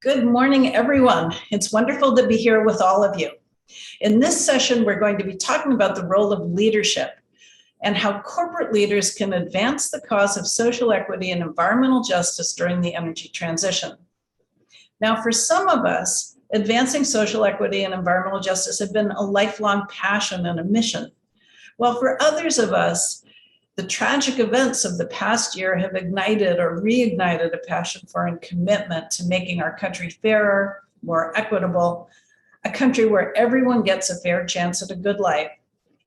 Good morning, everyone. It's wonderful to be here with all of you. In this session, we're going to be talking about the role of leadership and how corporate leaders can advance the cause of social equity and environmental justice during the energy transition. Now, for some of us, advancing social equity and environmental justice have been a lifelong passion and a mission. While for others of us, the tragic events of the past year have ignited or reignited a passion for and commitment to making our country fairer, more equitable, a country where everyone gets a fair chance at a good life,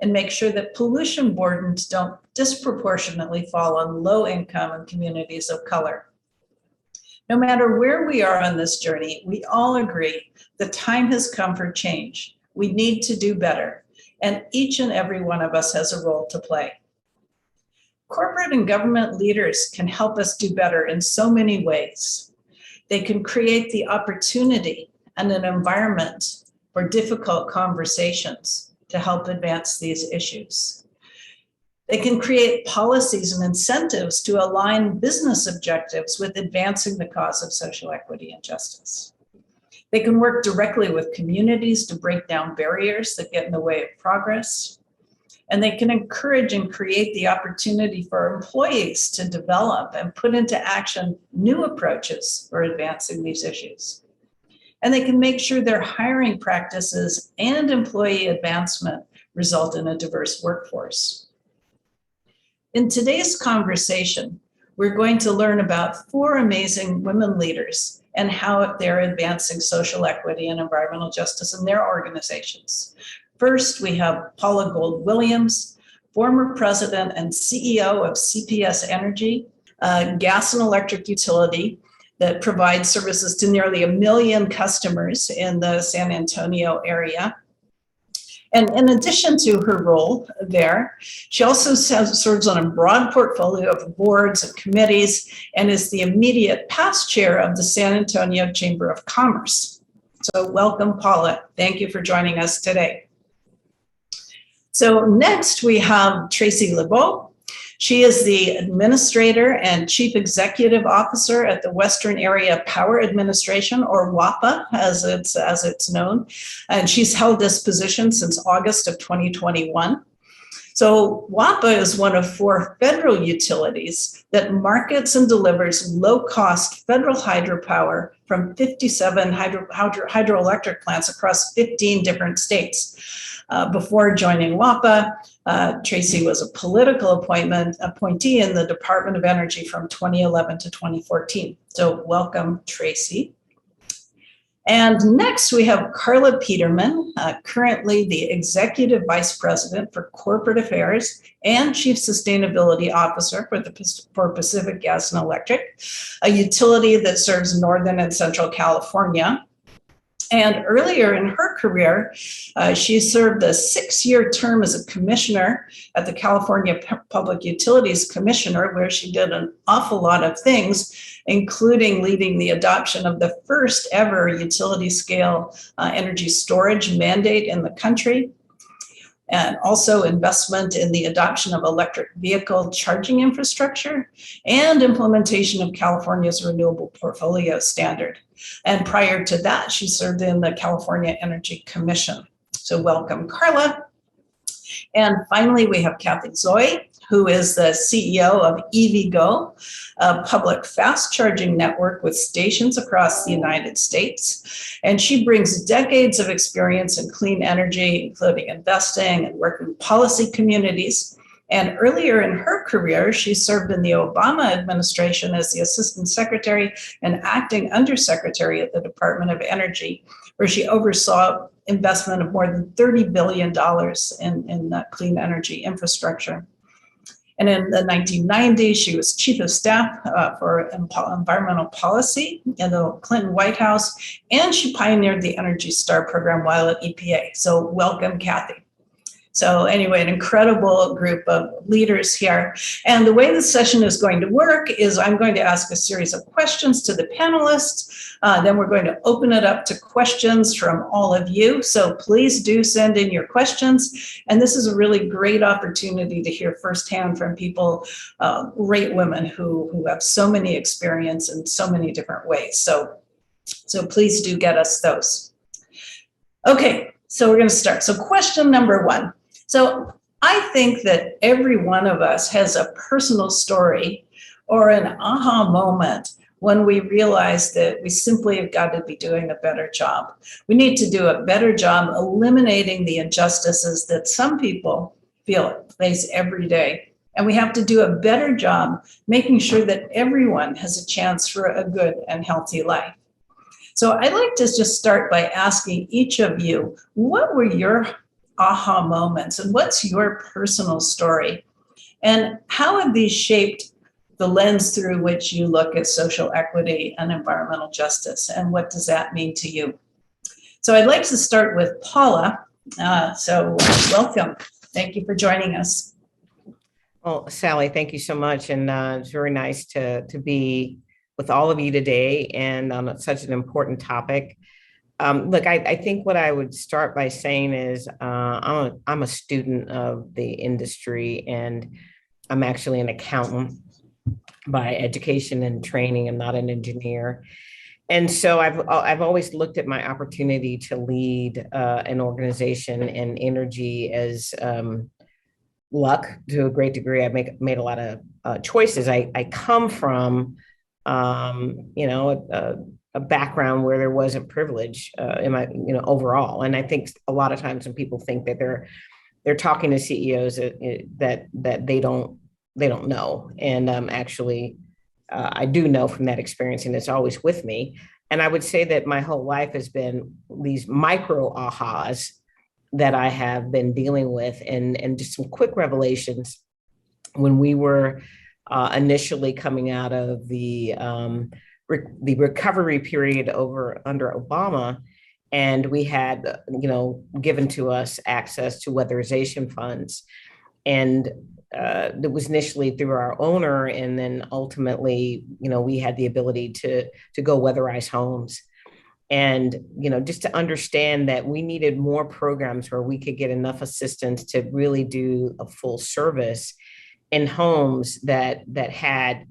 and make sure that pollution burdens don't disproportionately fall on low income and communities of color. No matter where we are on this journey, we all agree the time has come for change. We need to do better, and each and every one of us has a role to play. Corporate and government leaders can help us do better in so many ways. They can create the opportunity and an environment for difficult conversations to help advance these issues. They can create policies and incentives to align business objectives with advancing the cause of social equity and justice. They can work directly with communities to break down barriers that get in the way of progress. And they can encourage and create the opportunity for employees to develop and put into action new approaches for advancing these issues. And they can make sure their hiring practices and employee advancement result in a diverse workforce. In today's conversation, we're going to learn about 4 amazing women leaders and how they're advancing social equity and environmental justice in their organizations. First, we have Paula Gold-Williams, former president and CEO of CPS Energy, a gas and electric utility that provides services to nearly 1 million customers in the San Antonio area. And in addition to her role there, she also serves on a broad portfolio of boards and committees and is the immediate past chair of the San Antonio Chamber of Commerce. So welcome, Paula. Thank you for joining us today. So next we have Tracey LeBeau. She is the Administrator and Chief Executive Officer at the Western Area Power Administration, or WAPA, as it's known. And she's held this position since August of 2021. So WAPA is one of 4 federal utilities that markets and delivers low-cost federal hydropower from 57 hydroelectric plants across 15 different states. Before joining WAPA, Tracey was a political appointee in the Department of Energy from 2011 to 2014. So welcome, Tracey. And next we have Carla Peterman, currently the Executive Vice President for Corporate Affairs and Chief Sustainability Officer for Pacific Gas and Electric, a utility that serves Northern and Central California. And earlier in her career, she served a 6-year term as a commissioner at the California Public Utilities Commissioner, where she did an awful lot of things, including leading the adoption of the first ever utility scale energy storage mandate in the country, and also investment in the adoption of electric vehicle charging infrastructure and implementation of California's renewable portfolio standard. And prior to that, she served in the California Energy Commission. So welcome, Carla. And finally, we have Cathy Zoi, who is the CEO of EVgo, a public fast charging network with stations across the United States. And she brings decades of experience in clean energy, including investing and working with policy communities. And earlier in her career, she served in the Obama administration as the Assistant Secretary and Acting Undersecretary at the Department of Energy, where she oversaw investment of more than $30 billion in clean energy infrastructure. And in the 1990s, she was Chief of Staff for Environmental Policy in the Clinton White House, and she pioneered the Energy Star program while at EPA. So welcome, Cathy. So anyway, an incredible group of leaders here. And the way the session is going to work is I'm going to ask a series of questions to the panelists. Then we're going to open it up to questions from all of you. So please do send in your questions. And this is a really great opportunity to hear firsthand from people, great women who have so many experience in so many different ways. So So please do get us those. Okay, so we're going to start. So question number one. So I think that every one of us has a personal story or an aha moment when we realize that we simply have got to be doing a better job. We need to do a better job eliminating the injustices that some people face every day. And we have to do a better job making sure that everyone has a chance for a good and healthy life. So I'd like to just start by asking each of you, what were your aha moments and what's your personal story? And how have these shaped the lens through which you look at social equity and environmental justice? And what does that mean to you? So I'd like to start with Paula. So welcome. Thank you for joining us. Well, Sally, thank you so much. And it's very nice to be with all of you today and on such an important topic. Look, I think what I would start by saying is I'm a student of the industry, and I'm actually an accountant by education and training. I'm not an engineer. And so I've always looked at my opportunity to lead an organization in energy as luck to a great degree. I've made a lot of choices. I come from a background where there wasn't privilege in my, overall. And I think a lot of times when people think that they're talking to CEOs that they don't know. And actually, I do know from that experience, and it's always with me. And I would say that my whole life has been these micro ahas that I have been dealing with, and just some quick revelations when we were initially coming out of the recovery period under Obama, and we had, given to us access to weatherization funds, and it was initially through our owner, and then ultimately, we had the ability to go weatherize homes. And, just to understand that we needed more programs where we could get enough assistance to really do a full service in homes that had,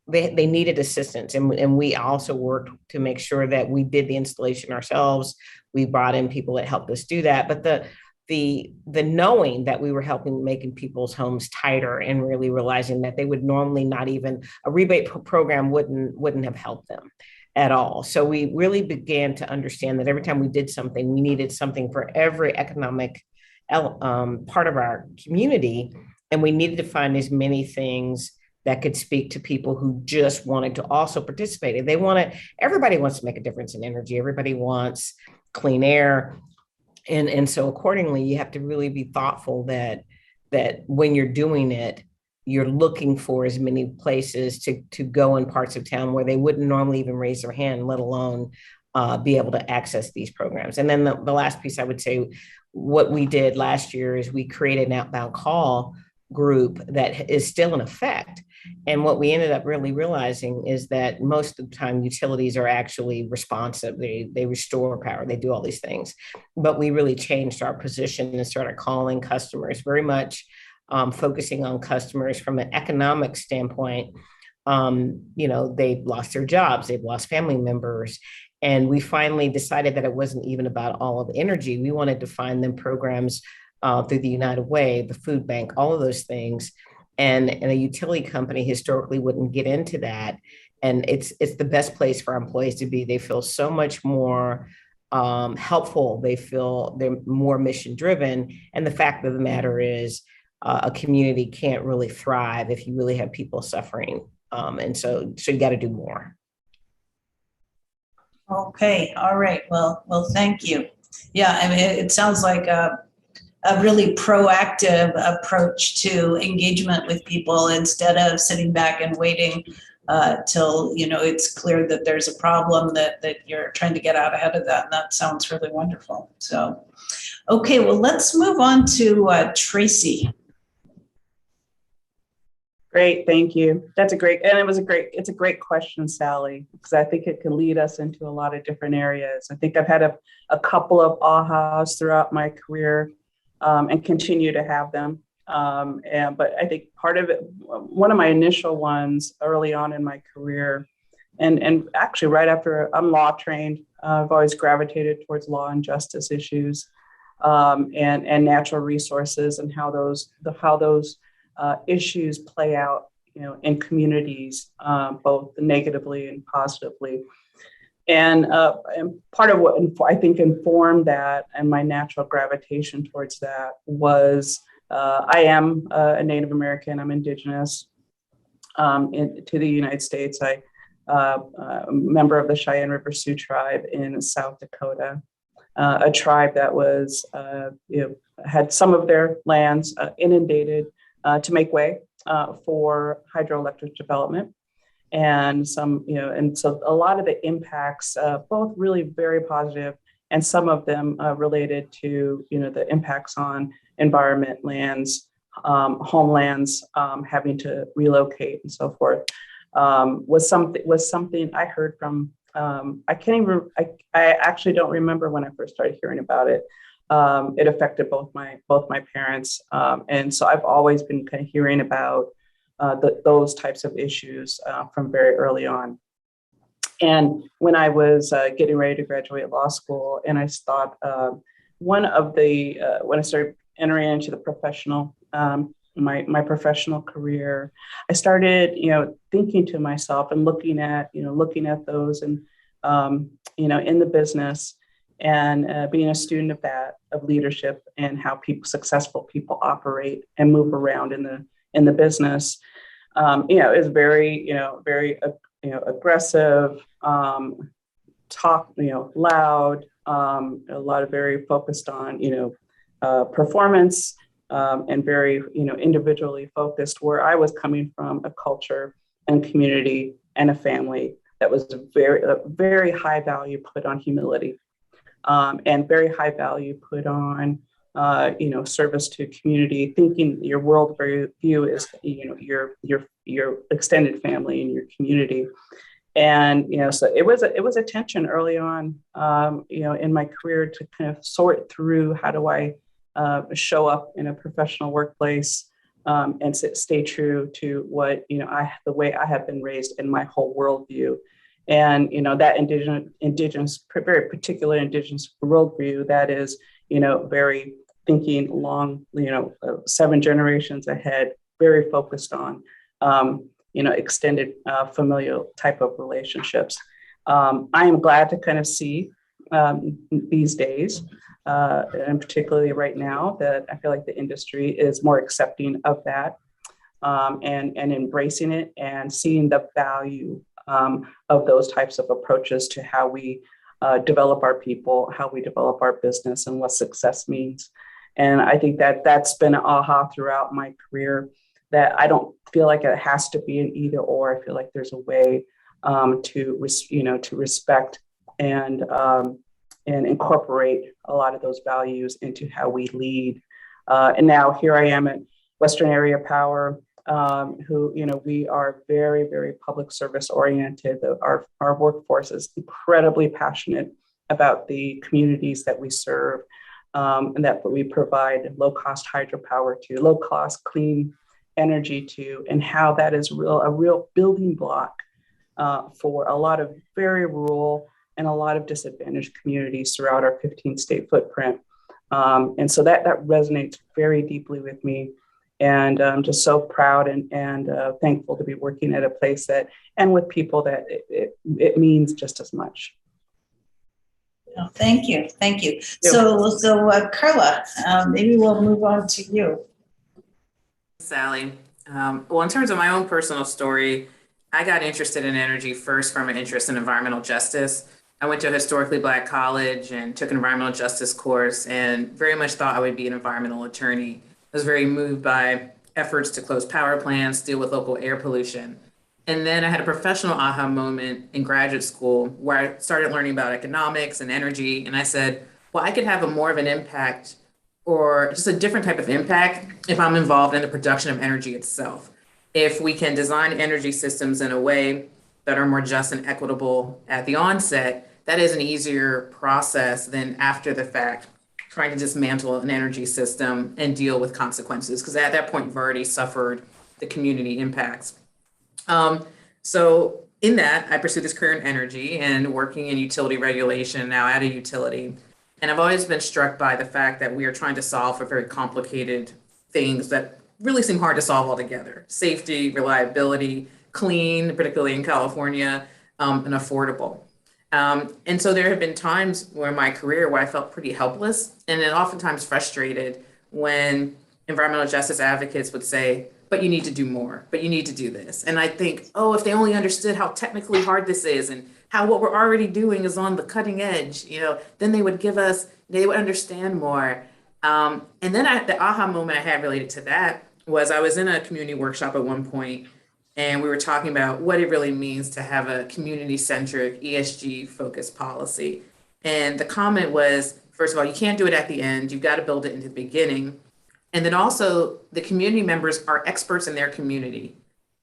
they needed assistance. And we also worked to make sure that we did the installation ourselves. We brought in people that helped us do that. But the knowing that we were helping making people's homes tighter, and really realizing that they would normally not even, a rebate program wouldn't have helped them at all. So we really began to understand that every time we did something, we needed something for every economic part of our community. And we needed to find as many things that could speak to people who just wanted to also participate. Everybody wants to make a difference in energy. Everybody wants clean air. And so accordingly, you have to really be thoughtful that when you're doing it, you're looking for as many places to go in parts of town where they wouldn't normally even raise their hand, let alone be able to access these programs. And then the last piece I would say, what we did last year is we created an outbound call group that is still in effect. And what we ended up really realizing is that most of the time utilities are actually responsive. They restore power, they do all these things. But we really changed our position and started calling customers, very much focusing on customers from an economic standpoint. They've lost their jobs, they've lost family members. And we finally decided that it wasn't even about all of energy. We wanted to find them programs through the United Way, the food bank, all of those things. And a utility company historically wouldn't get into that. And it's the best place for our employees to be. They feel so much more helpful. They feel they're more mission driven. And the fact of the matter is a community can't really thrive if you really have people suffering. And so you got to do more. Okay, all right. Well, thank you. Yeah, I mean, it sounds like a really proactive approach to engagement with people instead of sitting back and waiting till it's clear that there's a problem that you're trying to get out ahead of that. And that sounds really wonderful. So, okay, well, let's move on to Tracey. Great, thank you. It's a great question, Sally, because I think it can lead us into a lot of different areas. I think I've had a couple of ahas throughout my career and continue to have them. But I think part of it, one of my initial ones early on in my career And actually right after I'm law trained, I've always gravitated towards law and justice issues, and natural resources, and how those issues play out, in communities, both negatively and positively. And part of what I think informed that and my natural gravitation towards that was I am a Native American. I'm Indigenous to the United States. I a member of the Cheyenne River Sioux tribe in South Dakota, a tribe that was had some of their lands inundated to make way for hydroelectric development. And and so a lot of the impacts, both really very positive, and some of them related to, the impacts on environment, lands, homelands, having to relocate and so forth, was something I heard from. I actually don't remember when I first started hearing about it. It affected both my parents, and so I've always been kind of hearing about those types of issues from very early on. And when I was getting ready to graduate law school, and I thought when I started entering into the professional, my professional career, I started, thinking to myself and looking at those, and in the business, and being a student of leadership, and how successful people operate and move around in the business. Is very aggressive, talk, loud, a lot of very focused on, performance, and very, individually focused, where I was coming from a culture and community and a family that was a very high value put on humility, and very high value put on service to community, thinking your world view is, your extended family and your community. And, so it was a tension early on, in my career, to kind of sort through, how do I show up in a professional workplace, and stay true to what, the way I have been raised in my whole worldview. And, that indigenous, very particular indigenous worldview that is, very thinking long, 7 generations ahead, very focused on, extended familial type of relationships. I am glad to kind of see these days, and particularly right now, that I feel like the industry is more accepting of that, and embracing it, and seeing the value of those types of approaches to how we develop our people, how we develop our business, and what success means. And I think that's been an aha throughout my career, that I don't feel like it has to be an either or. I feel like there's a way to respect and incorporate a lot of those values into how we lead. And now here I am at Western Area Power, who, we are very, very public service oriented. Our workforce is incredibly passionate about the communities that we serve, and that we provide low-cost hydropower to, low-cost clean energy to, and how that is a real building block for a lot of very rural and a lot of disadvantaged communities throughout our 15-state footprint. And so that resonates very deeply with me. And I'm just so proud and thankful to be working at a place and with people that it means just as much. Oh, thank you. So Carla, maybe we'll move on to you. Sally. Well, in terms of my own personal story, I got interested in energy first from an interest in environmental justice. I went to a historically Black college and took an environmental justice course, and very much thought I would be an environmental attorney. I was very moved by efforts to close power plants, deal with local air pollution. And then I had a professional aha moment in graduate school where I started learning about economics and energy. And I said, well, I could have more of an impact, or just a different type of impact, if I'm involved in the production of energy itself. If we can design energy systems in a way that are more just and equitable at the onset, that is an easier process than after the fact, trying to dismantle an energy system and deal with consequences, because at that point, you've already suffered the community impacts. So in that, I pursued this career in energy and working in utility regulation now at a utility. And I've always been struck by the fact that we are trying to solve for very complicated things that really seem hard to solve altogether. Safety, reliability, clean, particularly in California, and affordable. And so there have been times where in my career where I felt pretty helpless and then oftentimes frustrated when environmental justice advocates would say, but you need to do more, but you need to do this. And I think, oh, if they only understood how technically hard this is and how what we're already doing is on the cutting edge, then they would understand more. And then the aha moment I had related to that was I was in a community workshop at one point, and we were talking about what it really means to have a community-centric, ESG-focused policy. And the comment was, first of all, you can't do it at the end. You've got to build it in the beginning. And then also, the community members are experts in their community.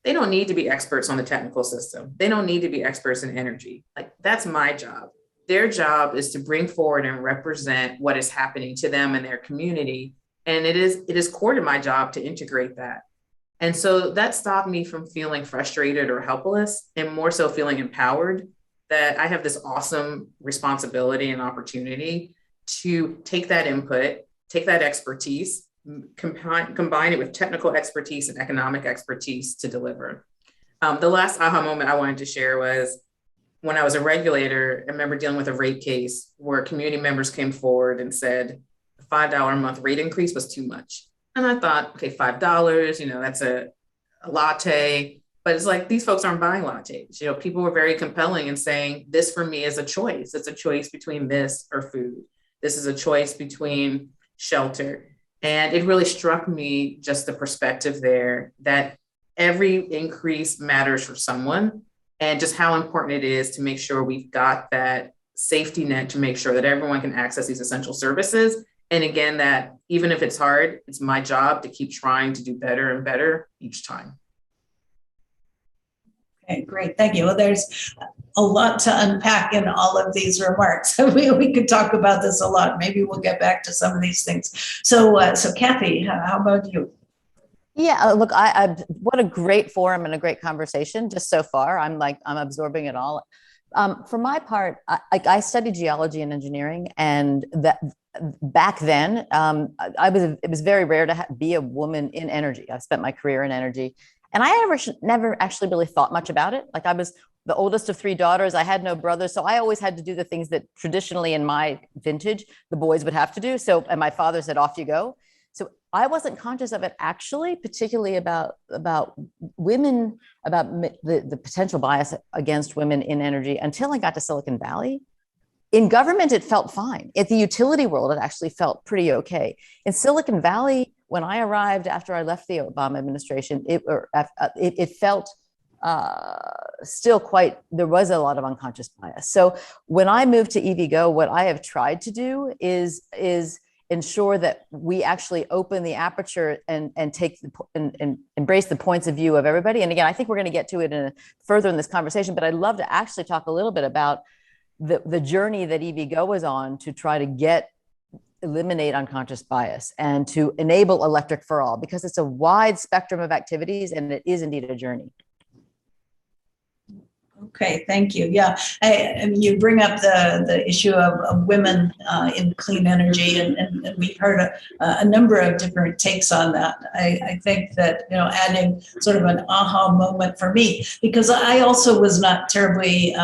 They don't need to be experts on the technical system. They don't need to be experts in energy. Like, that's my job. Their job is to bring forward and represent what is happening to them and their community. And it is core to my job to integrate that. And so that stopped me from feeling frustrated or helpless, and more so feeling empowered that I have this awesome responsibility and opportunity to take that input, take that expertise, combine it with technical expertise and economic expertise to deliver. The last aha moment I wanted to share was when I was a regulator. I remember dealing with a rate case where community members came forward and said a $5 a month rate increase was too much. And I thought, okay, $5, that's a latte. But it's like, these folks aren't buying lattes. People were very compelling and saying, this for me is a choice. It's a choice between this or food. This is a choice between shelter. And it really struck me, just the perspective there, that every increase matters for someone, and just how important it is to make sure we've got that safety net to make sure that everyone can access these essential services. And again, that even if it's hard, it's my job to keep trying to do better and better each time. Okay, great. Thank you. Well, there's a lot to unpack in all of these remarks. We could talk about this a lot. Maybe we'll get back to some of these things. So Cathy, how about you? Yeah, look, I what a great forum and a great conversation just so far. I'm absorbing it all. For my part, I studied geology and engineering, and that back then, it was very rare to be a woman in energy. I spent my career in energy, and I never actually really thought much about it. Like, I was the oldest of 3 daughters. I had no brothers, so I always had to do the things that traditionally in my vintage the boys would have to do. So, and my father said, "Off you go." So I wasn't conscious of it actually, particularly about women, about the potential bias against women in energy, until I got to Silicon Valley. In government, it felt fine. In the utility world, it actually felt pretty okay. In Silicon Valley, when I arrived after I left the Obama administration, it felt still there was a lot of unconscious bias. So when I moved to EVgo, what I have tried to do is ensure that we actually open the aperture and take and embrace the points of view of everybody. And again, I think we're going to get to it further in this conversation, but I'd love to actually talk a little bit about the journey that EVgo was on to try to eliminate unconscious bias and to enable electric for all, because it's a wide spectrum of activities and it is indeed a journey. Okay, thank you. Yeah, you bring up the issue of women in clean energy, and we've heard a number of different takes on that. I think that, adding sort of an aha moment for me, because I also was not terribly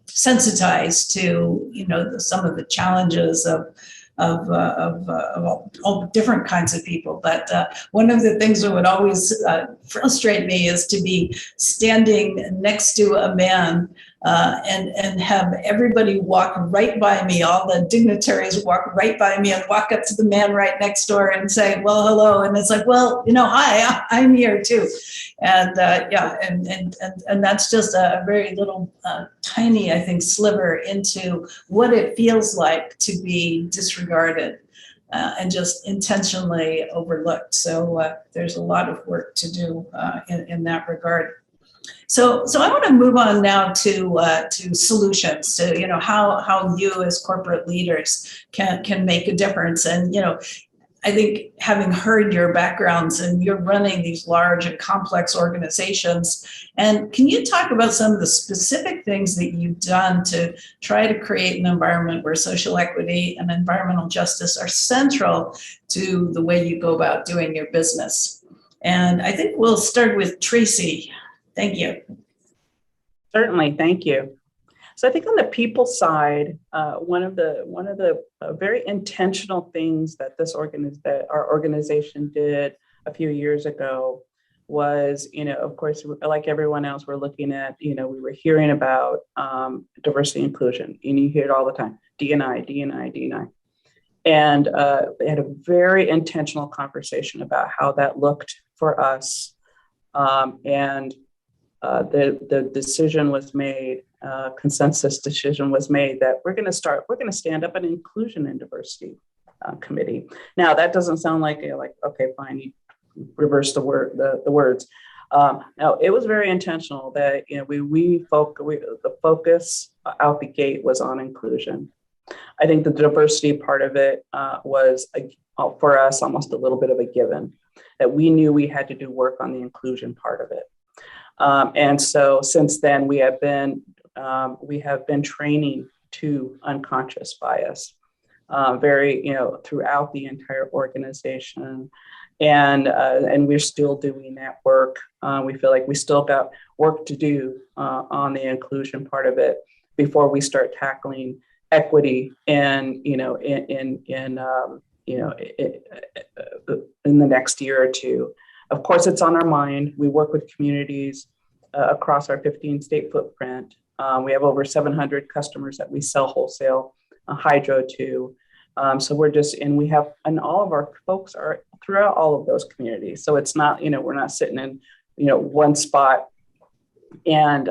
sensitized to, some of the challenges of all different kinds of people. But one of the things that would always frustrate me is to be standing next to a man and have everybody walk right by me, all the dignitaries walk right by me and walk up to the man right next door and say, well, hello. And it's like, well, hi, I'm here too. And and that's just a very little tiny, I think, sliver into what it feels like to be disregarded and just intentionally overlooked. So there's a lot of work to do in that regard. So I want to move on now to solutions, to how you as corporate leaders can make a difference. And I think having heard your backgrounds, and you're running these large and complex organizations, and can you talk about some of the specific things that you've done to try to create an environment where social equity and environmental justice are central to the way you go about doing your business? And I think we'll start with Tracey. Thank you. Certainly, thank you. So I think on the people side, one of the very intentional things that that our organization did a few years ago was, of course, like everyone else, we're looking at, we were hearing about diversity inclusion, and you hear it all the time, D&I, D&I, D&I. And they had a very intentional conversation about how that looked for us. And the decision was made, consensus decision was made that we're going to stand up an inclusion and diversity committee. Now that doesn't sound like okay, fine, you reverse the words. No, it was very intentional that the focus out the gate was on inclusion. I think the diversity part of it was for us almost a little bit of a given, that we knew we had to do work on the inclusion part of it. And so since then, we have been training to unconscious bias, throughout the entire organization, and we're still doing that work. We feel like we still got work to do on the inclusion part of it before we start tackling equity in the next year or two. Of course, it's on our mind. We work with communities across our 15-state footprint. We have over 700 customers that we sell wholesale hydro to. So and all of our folks are throughout all of those communities. So it's not, we're not sitting in, one spot and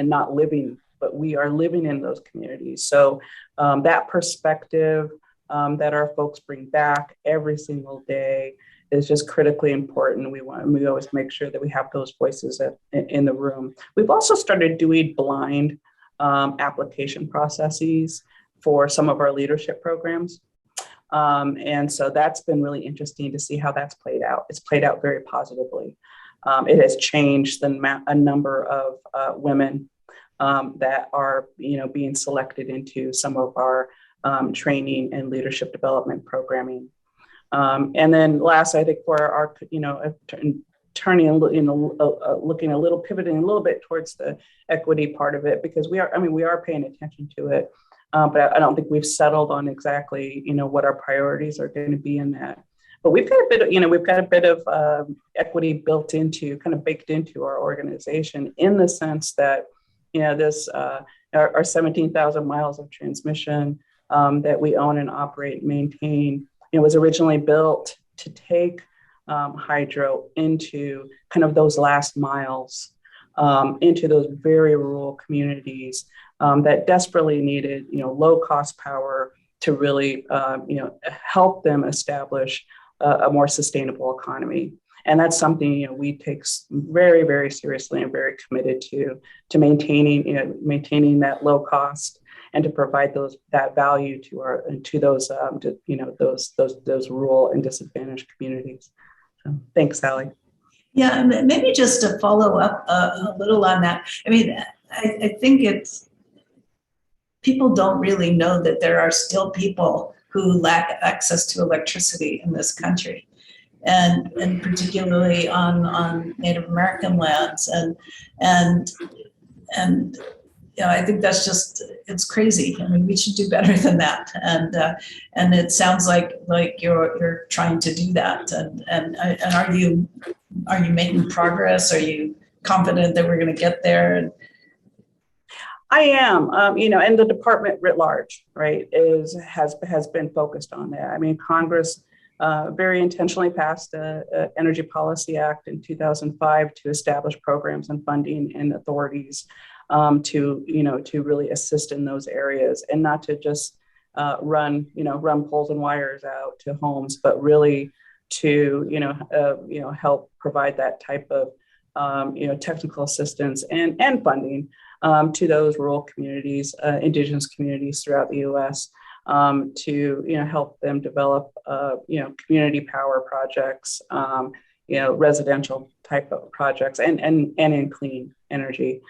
not living, but we are living in those communities. So that perspective that our folks bring back every single day is just critically important. We always make sure that we have those voices in the room. We've also started doing blind application processes for some of our leadership programs. And so that's been really interesting to see how that's played out. It's played out very positively. It has changed a number of women that are, being selected into some of our training and leadership development programming. And then last, I think for our, pivoting a little bit towards the equity part of it, because we are paying attention to it, but I don't think we've settled on exactly, what our priorities are going to be in that. But we've got a bit of equity baked into our organization, in the sense that, our 17,000 miles of transmission that we own and operate and maintain, was originally built to take hydro into kind of those last miles, into those very rural communities that desperately needed, low cost power to really, help them establish a more sustainable economy. And that's something, we take very, very seriously and very committed to maintaining that low cost, and to provide that value to those rural and disadvantaged communities. So, thanks, Sally. Yeah, and maybe just to follow up a little on that. I think people don't really know that there are still people who lack access to electricity in this country, and particularly on Native American lands, and I think that's it's crazy. We should do better than that. And it sounds like you're trying to do that. And are you making progress? Are you confident that we're going to get there? I am, and the department writ large, right, has been focused on that. Congress very intentionally passed the Energy Policy Act in 2005 to establish programs and funding and authorities to really assist in those areas, and not to just run poles and wires out to homes, but really to help provide that type of technical assistance and funding to those rural communities, indigenous communities throughout the U.S. to help them develop community power projects, residential type of projects, and in clean energy.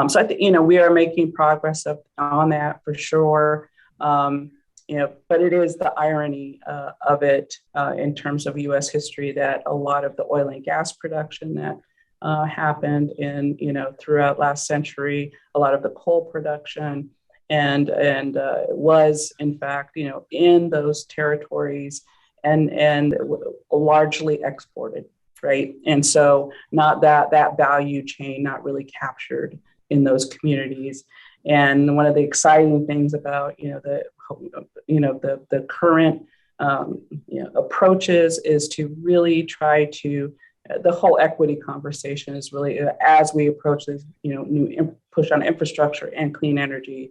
So I think we are making progress on that for sure. But it is the irony of it in terms of U.S. history that a lot of the oil and gas production that happened throughout last century, a lot of the coal production, and was in fact in those territories and largely exported, right? And so not that value chain not really captured in those communities. And one of the exciting things about the current approaches is to really try to the whole equity conversation is really as we approach this new push on infrastructure and clean energy,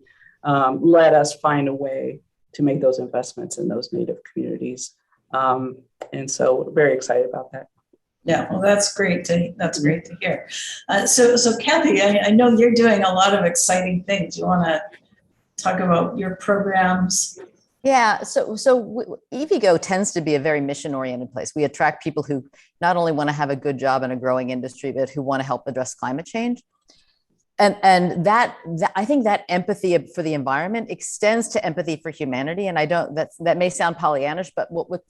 let us find a way to make those investments in those native communities. And so we're very excited about that. Yeah, well, that's great to hear. So Cathy, I know you're doing a lot of exciting things. You want to talk about your programs? Yeah, so EVgo tends to be a very mission-oriented place. We attract people who not only want to have a good job in a growing industry, but who want to help address climate change. And that I think that empathy for the environment extends to empathy for humanity. And that may sound Pollyannish, but what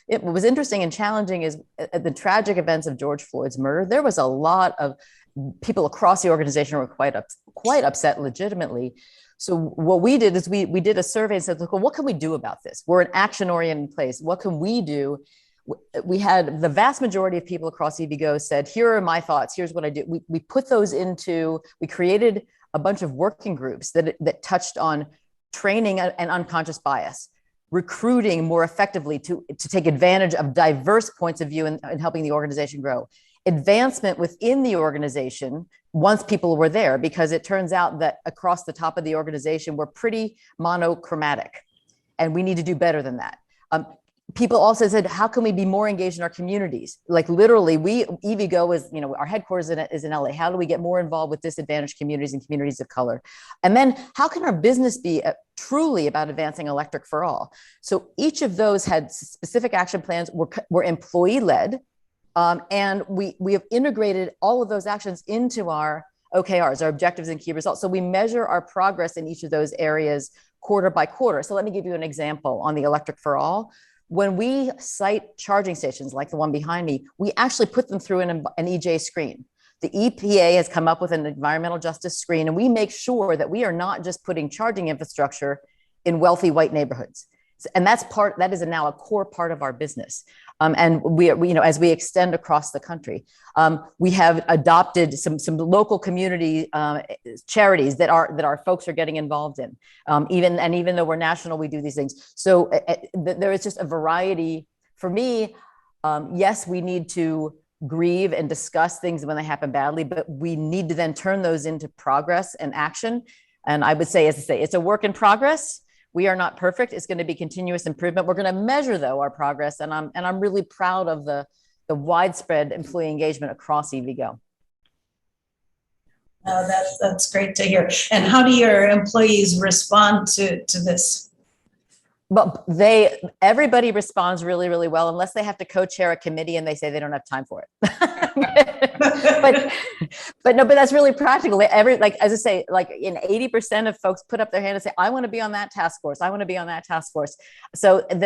was interesting and challenging is at the tragic events of George Floyd's murder, there was a lot of people across the organization who were quite upset legitimately. So what we did is we did a survey and said, look, well, what can we do about this? We're an action-oriented place. What can we do? We had the vast majority of people across EVgo said, here are my thoughts. Here's what I do. We put those we created a bunch of working groups that touched on training and unconscious bias, recruiting more effectively to take advantage of diverse points of view in helping the organization grow, advancement within the organization once people were there, because it turns out that across the top of the organization, we're pretty monochromatic and we need to do better than that. People also said, how can we be more engaged in our communities? Like literally, EVgo is, our headquarters is in LA. How do we get more involved with disadvantaged communities and communities of color? And then how can our business be truly about advancing electric for all? So each of those had specific action plans, were employee-led, and we have integrated all of those actions into our OKRs, our objectives and key results. So we measure our progress in each of those areas quarter by quarter. So let me give you an example on the electric for all. When we site charging stations like the one behind me, we actually put them through an EJ screen. The EPA has come up with an environmental justice screen, and we make sure that we are not just putting charging infrastructure in wealthy white neighborhoods. And that is now a core part of our business. And we as we extend across the country, we have adopted some local community charities that our folks are getting involved in. Even though we're national, we do these things. So there is just a variety. For me, yes, we need to grieve and discuss things when they happen badly, but we need to then turn those into progress and action. And I would say, it's a work in progress. We are not perfect. It's going to be continuous improvement. We're going to measure, though, our progress. And I'm really proud of the widespread employee engagement across EVgo. That's great to hear. And how do your employees respond to this? But everybody responds really, really well, unless they have to co-chair a committee and they say they don't have time for it. but that's really practical. As I say, in 80% of folks put up their hand and say, I want to be on that task force. I want to be on that task force. So and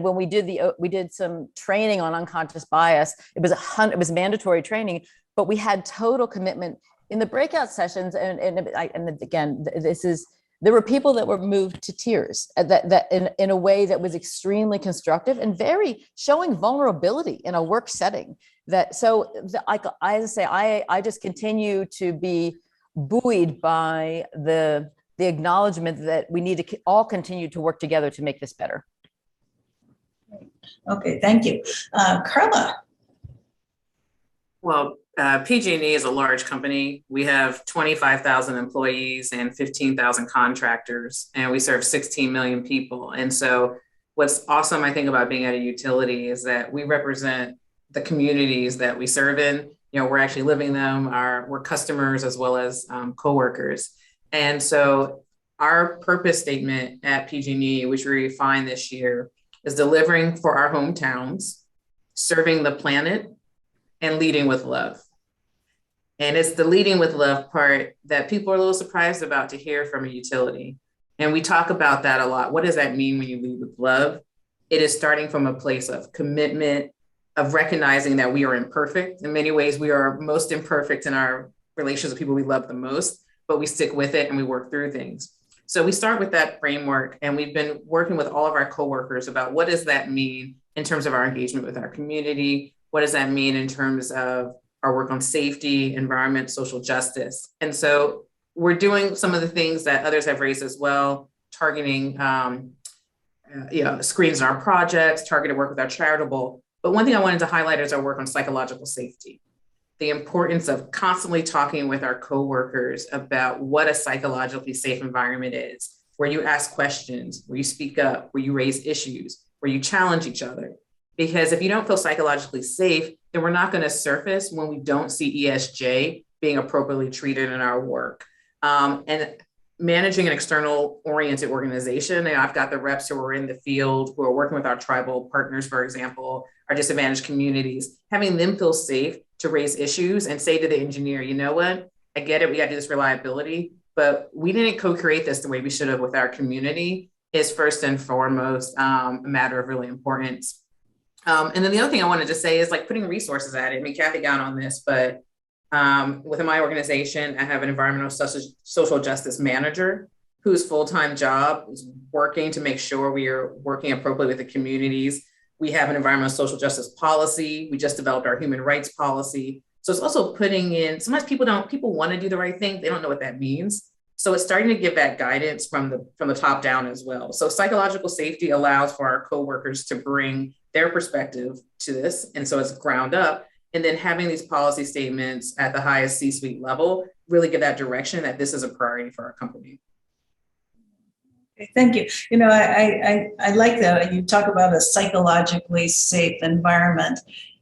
when we did some training on unconscious bias, it was mandatory training, but we had total commitment in the breakout sessions. And again, there were people that were moved to tears that in a way that was extremely constructive and very showing vulnerability in a work setting. I just continue to be buoyed by the acknowledgement that we need to all continue to work together to make this better. Okay, thank you. Carla. Well, PG&E is a large company. We have 25,000 employees and 15,000 contractors, and we serve 16 million people. And so what's awesome, I think, about being at a utility is that we represent the communities that we serve in. We're actually living them. We're customers as well as coworkers. And so our purpose statement at PG&E, which we refined this year, is delivering for our hometowns, serving the planet, and leading with love. And it's the leading with love part that people are a little surprised about to hear from a utility. And we talk about that a lot. What does that mean when you lead with love? It is starting from a place of commitment, of recognizing that we are imperfect. In many ways, we are most imperfect in our relations with people we love the most, but we stick with it and we work through things. So we start with that framework, and we've been working with all of our coworkers about what does that mean in terms of our engagement with our community? What does that mean in terms of our work on safety, environment, social justice? And so we're doing some of the things that others have raised as well, targeting screens in our projects, targeted work with our charitable. But one thing I wanted to highlight is our work on psychological safety. The importance of constantly talking with our coworkers about what a psychologically safe environment is, where you ask questions, where you speak up, where you raise issues, where you challenge each other. Because if you don't feel psychologically safe, then we're not going to surface when we don't see ESG being appropriately treated in our work. And managing an external oriented organization, and I've got the reps who are in the field, who are working with our tribal partners, for example, our disadvantaged communities, having them feel safe to raise issues and say to the engineer, you know what, I get it, we got to do this reliability, but we didn't co-create this the way we should have with our community, is first and foremost a matter of really importance. And then the other thing I wanted to say is like putting resources at it. I mean, Cathy got on this, but within my organization, I have an environmental social justice manager whose full-time job is working to make sure we are working appropriately with the communities. We have an environmental social justice policy. We just developed our human rights policy. So it's also putting in, sometimes people want to do the right thing. They don't know what that means. So it's starting to give that guidance from the top down as well. So psychological safety allows for our coworkers to bring their perspective to this. And so it's ground up. And then having these policy statements at the highest C-suite level really give that direction that this is a priority for our company. Thank you. You know, I like that you talk about a psychologically safe environment.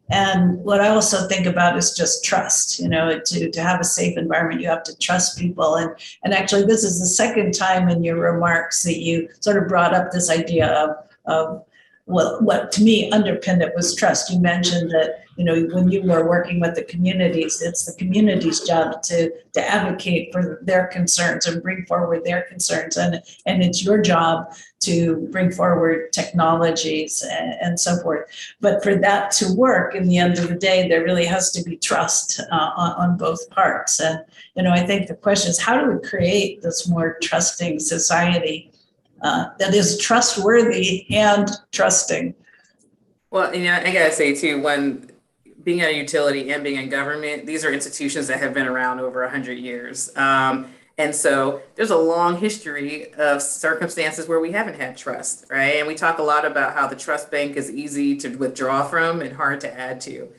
And what I also think about is just trust. You know, to have a safe environment, you have to trust people. And actually, this is the second time in your remarks that you sort of brought up this idea of well, what to me underpinned it was trust. You mentioned that, you know, when you were working with the communities, it's the community's job to advocate for their concerns and bring forward their concerns. And it's your job to bring forward technologies and so forth. But for that to work, in the end of the day, there really has to be trust on both parts. And, you know, I think the question is, how do we create this more trusting society that is trustworthy and trusting? Well, you know, I gotta say too, when being at a utility and being in government, these are institutions that have been around over 100 years. And so there's a long history of circumstances where we haven't had trust, right? And we talk a lot about how the trust bank is easy to withdraw from and hard to add to.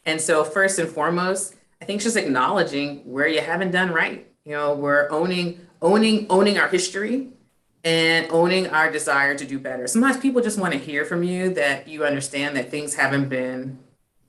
And so first and foremost, I think just acknowledging where you haven't done right. You know, we're owning our history and owning our desire to do better. Sometimes people just want to hear from you that you understand that things haven't been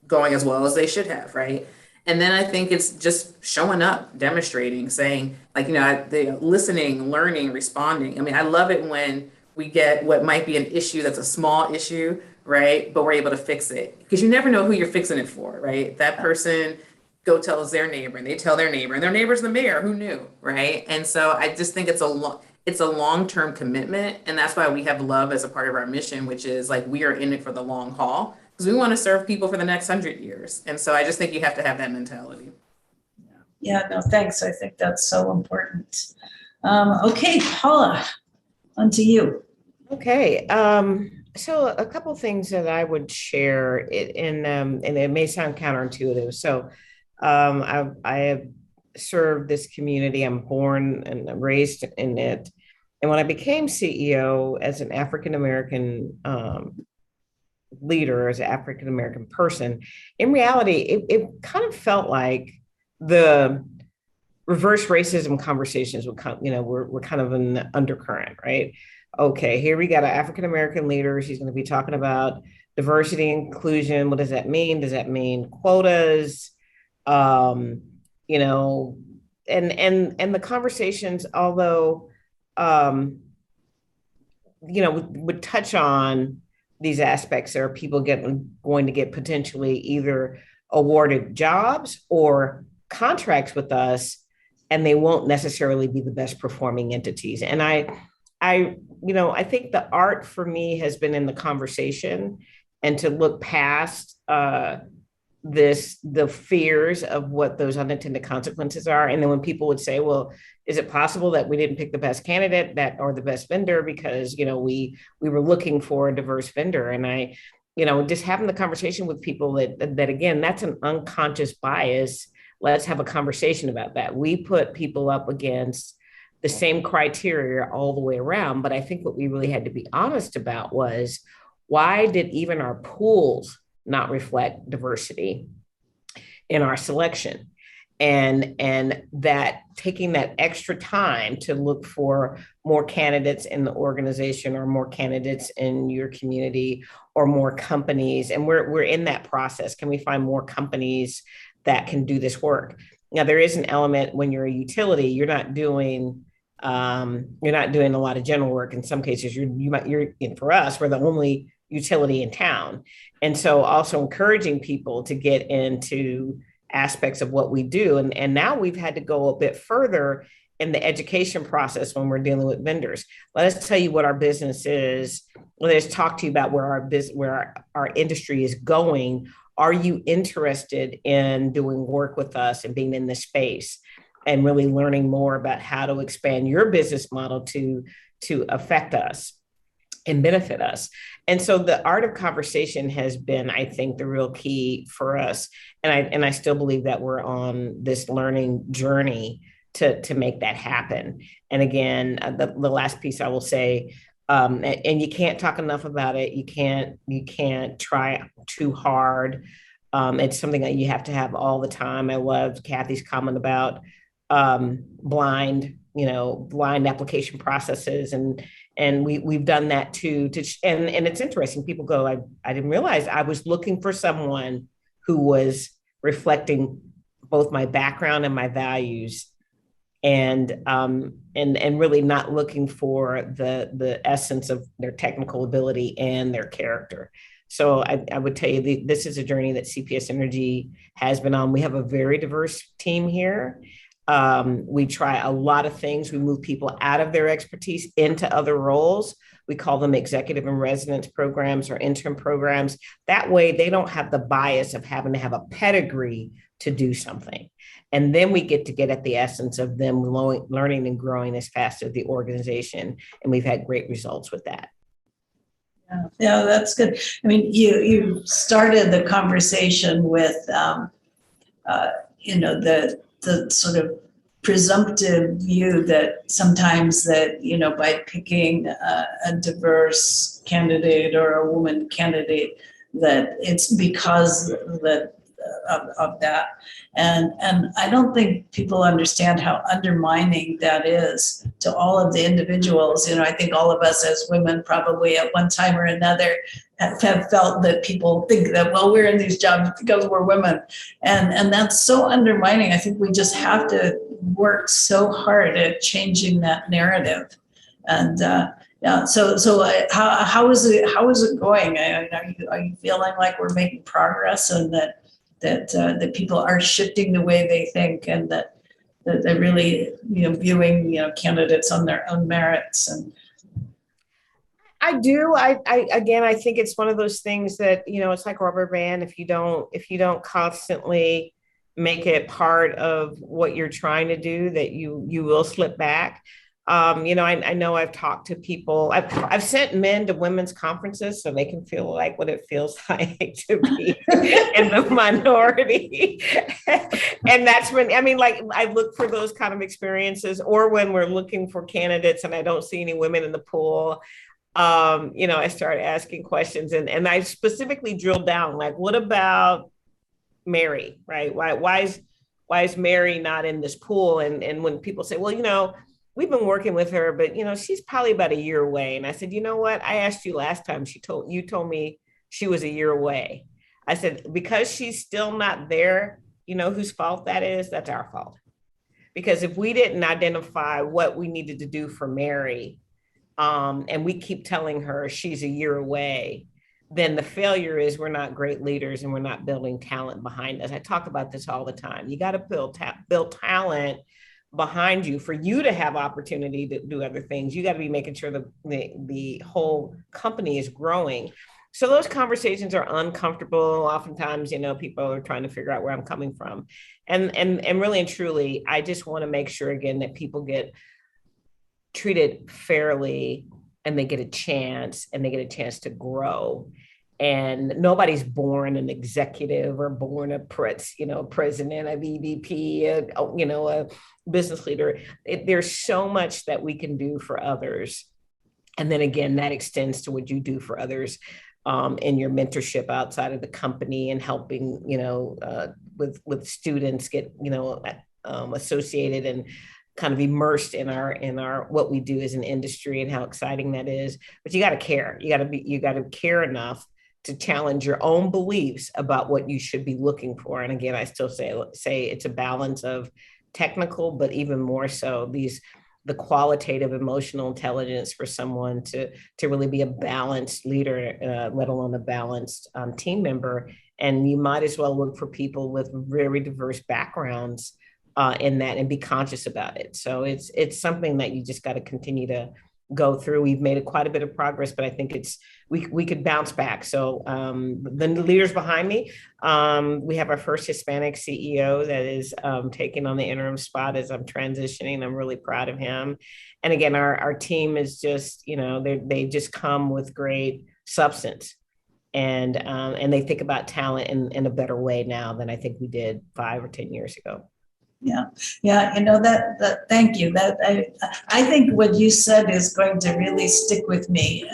going as well as they should have, right? And then I think it's just showing up, demonstrating, saying, like, you know, listening, learning, responding. I mean, I love it when we get what might be an issue that's a small issue, right? But we're able to fix it, because you never know who you're fixing it for, right? That person tells their neighbor, and they tell their neighbor, and their neighbor's the mayor, who knew, right? And so I just think it's a long-term commitment. And that's why we have love as a part of our mission, which is like, we are in it for the long haul, because we want to serve people for the next 100 years. And so I just think you have to have that mentality. Yeah, no, thanks. I think that's so important. Okay, Paula, on to you. Okay. So a couple things that I would share, and it may sound counterintuitive. So I have served this community. I'm born and raised in it. And when I became CEO as an African-American leader, as an African-American person, in reality, it kind of felt like the reverse racism conversations would come, we're kind of in the undercurrent, right? Okay, here we got an African-American leader. She's going to be talking about diversity, inclusion. What does that mean? Does that mean quotas? And the conversations, although would touch on these aspects. There are people going to get potentially either awarded jobs or contracts with us, and they won't necessarily be the best performing entities. And I think the art for me has been in the conversation and to look past the fears of what those unintended consequences are. And then when people would say, well, is it possible that we didn't pick the best candidate or the best vendor because, we were looking for a diverse vendor? And I, just having the conversation with people that again, that's an unconscious bias. Let's have a conversation about that. We put people up against the same criteria all the way around. But I think what we really had to be honest about was, why did even our pools not reflect diversity in our selection? And that taking that extra time to look for more candidates in the organization or more candidates in your community or more companies. And we're in that process. Can we find more companies that can do this work? Now, there is an element when you're a utility, you're not doing a lot of general work. In some cases, for us, we're the only utility in town. And so also encouraging people to get into aspects of what we do. And now we've had to go a bit further in the education process when we're dealing with vendors. Let us tell you what our business is. Let us talk to you about where our industry is going. Are you interested in doing work with us and being in this space and really learning more about how to expand your business model to affect us and benefit us? And so the art of conversation has been, I think, the real key for us. And I still believe that we're on this learning journey to make that happen. And again, the last piece I will say, and you can't talk enough about it. You can't try too hard. It's something that you have to have all the time. I loved Cathy's comment about blind application processes, and we've done that too. And it's interesting. People go, I didn't realize I was looking for someone who was reflecting both my background and my values, and really not looking for the essence of their technical ability and their character. So I would tell you this is a journey that CPS Energy has been on. We have a very diverse team here. We try a lot of things. We move people out of their expertise into other roles. We call them executive and residence programs or intern programs. That way they don't have the bias of having to have a pedigree to do something. And then we get at the essence of them learning and growing as fast as the organization. And we've had great results with that. Yeah, that's good. I mean, you started the conversation with, the sort of presumptive view that sometimes that, by picking a diverse candidate or a woman candidate, that it's because of that. And I don't think people understand how undermining that is to all of the individuals. I think all of us as women probably at one time or another have felt that people think that, well, we're in these jobs because we're women. And that's so undermining. I think we just have to work so hard at changing that narrative. And yeah, so how is it going? Are you feeling like we're making progress and that people are shifting the way they think, and that they're really viewing candidates on their own merits? And I do. I think it's one of those things that it's like rubber band. If you don't constantly make it part of what you're trying to do, that you will slip back. I know I've talked to people. I've sent men to women's conferences so they can feel like what it feels like to be in the minority. And that's when, I look for those kind of experiences, or when we're looking for candidates and I don't see any women in the pool. I start asking questions, and I specifically drilled down, like, what about Mary, right? Why is Mary not in this pool? And when people say, well, we've been working with her, but she's probably about a year away. And I said, you know what? I asked you last time. You told me she was a year away. I said, because she's still not there, whose fault that is? That's our fault. Because if we didn't identify what we needed to do for Mary, and we keep telling her she's a year away, then the failure is we're not great leaders and we're not building talent behind us. I talk about this all the time. You got to build talent behind you for you to have opportunity to do other things. You got to be making sure the whole company is growing. So those conversations are uncomfortable. Oftentimes, people are trying to figure out where I'm coming from. And really and truly, I just want to make sure again that people get treated fairly and they get a chance to grow. And nobody's born an executive or born a president, a VP, a business leader. There's so much that we can do for others. And then again, that extends to what you do for others in your mentorship outside of the company and helping, with students get, associated and kind of immersed in our what we do as an industry and how exciting that is. But you got to care. You got to care enough to challenge your own beliefs about what you should be looking for. And again, I still say it's a balance of technical, but even more so the qualitative emotional intelligence for someone to really be a balanced leader, let alone a balanced team member. And you might as well look for people with very diverse backgrounds in that and be conscious about it. So it's something that you just got to continue to go through. We've made quite a bit of progress, but I think we could bounce back. So the leaders behind me, we have our first Hispanic CEO that is taking on the interim spot as I'm transitioning. I'm really proud of him. And again, our team is just, they just come with great substance. And they think about talent in a better way now than I think we did 5 or 10 years ago. Yeah. That thank you. That I think what you said is going to really stick with me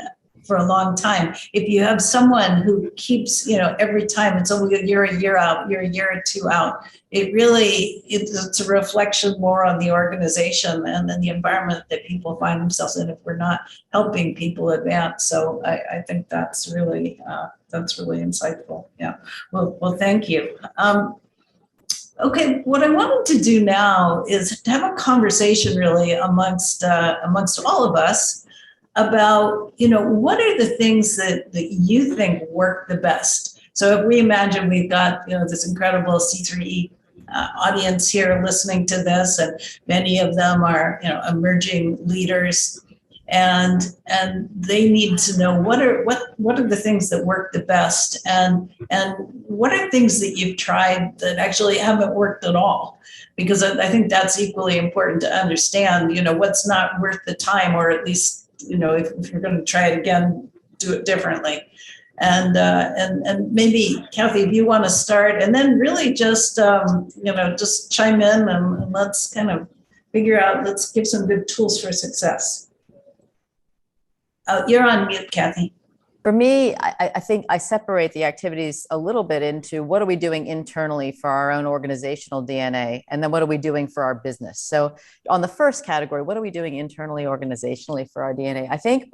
for a long time. If you have someone who keeps, every time it's only a year out, you're a year or two out, it's a reflection more on the organization and then the environment that people find themselves in if we're not helping people advance. So I think that's really insightful. Yeah. Well, thank you. Okay, what I wanted to do now is to have a conversation really amongst all of us about, what are the things that you think work the best? So if we imagine we've got, this incredible C3E audience here listening to this, and many of them are, emerging leaders, and they need to know what are the things that work the best, and what are things that you've tried that actually haven't worked at all, because I think that's equally important to understand, what's not worth the time, or at least, if you're going to try it again, do it differently. And maybe Cathy, if you want to start, and then really just just chime in and let's kind of figure out, let's give some good tools for success. You're on mute, Cathy. For me, I think I separate the activities a little bit into what are we doing internally for our own organizational DNA, and then what are we doing for our business. So on the first category, what are we doing internally, organizationally for our DNA? I think